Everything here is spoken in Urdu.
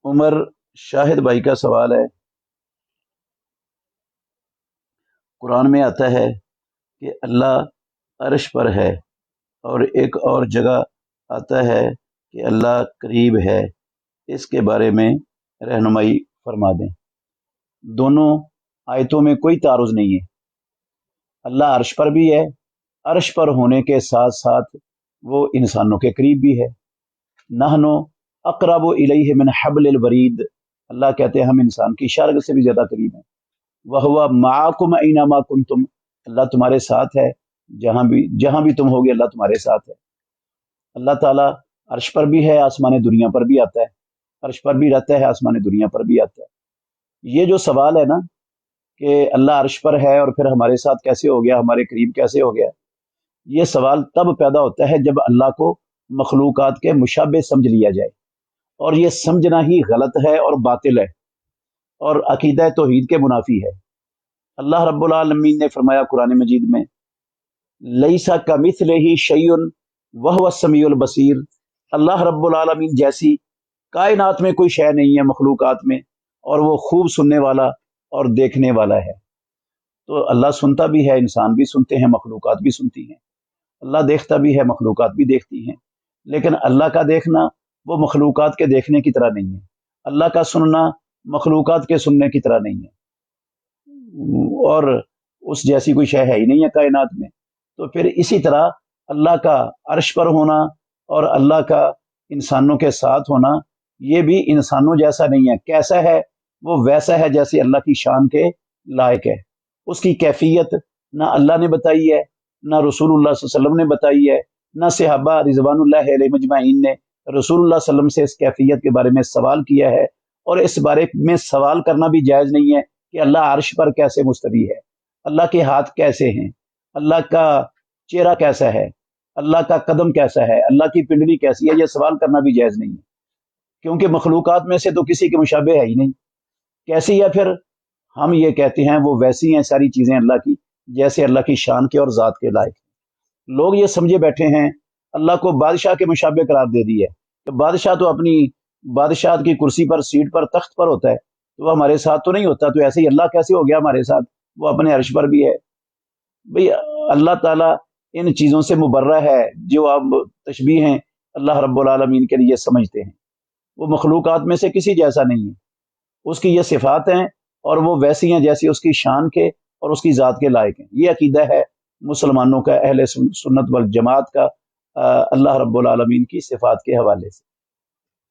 عمر شاہد بھائی کا سوال ہے، قرآن میں آتا ہے کہ اللہ عرش پر ہے، اور ایک اور جگہ آتا ہے کہ اللہ قریب ہے، اس کے بارے میں رہنمائی فرما دیں۔ دونوں آیتوں میں کوئی تعارض نہیں ہے۔ اللہ عرش پر بھی ہے، عرش پر ہونے کے ساتھ ساتھ وہ انسانوں کے قریب بھی ہے۔ نحن اقرب الیہ من حبل الورید، اللہ کہتے ہیں ہم انسان کی شارگ سے بھی زیادہ قریب ہیں۔ وَهُوَ مَعَكُمْ أَيْنَمَا كُنْتُمْ، اللہ تمہارے ساتھ ہے جہاں بھی تم ہوگے، اللہ تمہارے ساتھ ہے۔ اللہ تعالیٰ عرش پر بھی ہے، آسمان دنیا پر بھی آتا ہے، عرش پر بھی رہتا ہے، آسمان دنیا پر بھی آتا ہے۔ یہ جو سوال ہے نا کہ اللہ عرش پر ہے اور پھر ہمارے ساتھ کیسے ہو گیا، ہمارے قریب کیسے ہو گیا، یہ سوال تب پیدا ہوتا ہے جب اللہ کو مخلوقات کے مشابہ سمجھ لیا جائے، اور یہ سمجھنا ہی غلط ہے اور باطل ہے اور عقیدہ توحید کے منافی ہے۔ اللہ رب العالمین نے فرمایا قرآن مجید میں، لیسا کمثلہ شیء وہو السمیع البصیر، اللہ رب العالمین جیسی کائنات میں کوئی شے نہیں ہے مخلوقات میں، اور وہ خوب سننے والا اور دیکھنے والا ہے۔ تو اللہ سنتا بھی ہے، انسان بھی سنتے ہیں، مخلوقات بھی سنتی ہیں، اللہ دیکھتا بھی ہے، مخلوقات بھی دیکھتی ہیں، لیکن اللہ کا دیکھنا وہ مخلوقات کے دیکھنے کی طرح نہیں ہے، اللہ کا سننا مخلوقات کے سننے کی طرح نہیں ہے، اور اس جیسی کوئی شے ہے ہی نہیں ہے کائنات میں۔ تو پھر اسی طرح اللہ کا عرش پر ہونا اور اللہ کا انسانوں کے ساتھ ہونا، یہ بھی انسانوں جیسا نہیں ہے۔ کیسا ہے؟ وہ ویسا ہے جیسے اللہ کی شان کے لائق ہے۔ اس کی کیفیت نہ اللہ نے بتائی ہے، نہ رسول اللہ صلی اللہ علیہ وسلم نے بتائی ہے، نہ صحابہ رضوان اللہ علیہ مجمعین نے رسول اللہ صلی اللہ علیہ وسلم سے اس کیفیت کے بارے میں سوال کیا ہے، اور اس بارے میں سوال کرنا بھی جائز نہیں ہے کہ اللہ عرش پر کیسے مستوی ہے، اللہ کے ہاتھ کیسے ہیں، اللہ کا چہرہ کیسا ہے، اللہ کا قدم کیسا ہے، اللہ کی پنڈلی کیسی ہے، یہ سوال کرنا بھی جائز نہیں ہے، کیونکہ مخلوقات میں سے تو کسی کے مشابہ ہے ہی نہیں۔ کیسی ہے پھر؟ ہم یہ کہتے ہیں وہ ویسی ہیں ساری چیزیں اللہ کی جیسے اللہ کی شان کے اور ذات کے لائق ہیں۔ لوگ یہ سمجھے بیٹھے ہیں اللہ کو بادشاہ کے مشابہ قرار دے دی ہے کہ بادشاہ تو اپنی بادشاہت کی کرسی پر، سیٹ پر، تخت پر ہوتا ہے، تو وہ ہمارے ساتھ تو نہیں ہوتا، تو ایسے ہی اللہ کیسے ہو گیا ہمارے ساتھ؟ وہ اپنے عرش پر بھی ہے۔ بھئی اللہ تعالیٰ ان چیزوں سے مبرہ ہے جو آپ تشبیہ ہیں اللہ رب العالمین کے لیے سمجھتے ہیں، وہ مخلوقات میں سے کسی جیسا نہیں ہے، اس کی یہ صفات ہیں اور وہ ویسی ہیں جیسی اس کی شان کے اور اس کی ذات کے لائق ہیں۔ یہ عقیدہ ہے مسلمانوں کا، اہل سنت والجماعت کا، اللہ رب العالمین کی صفات کے حوالے سے۔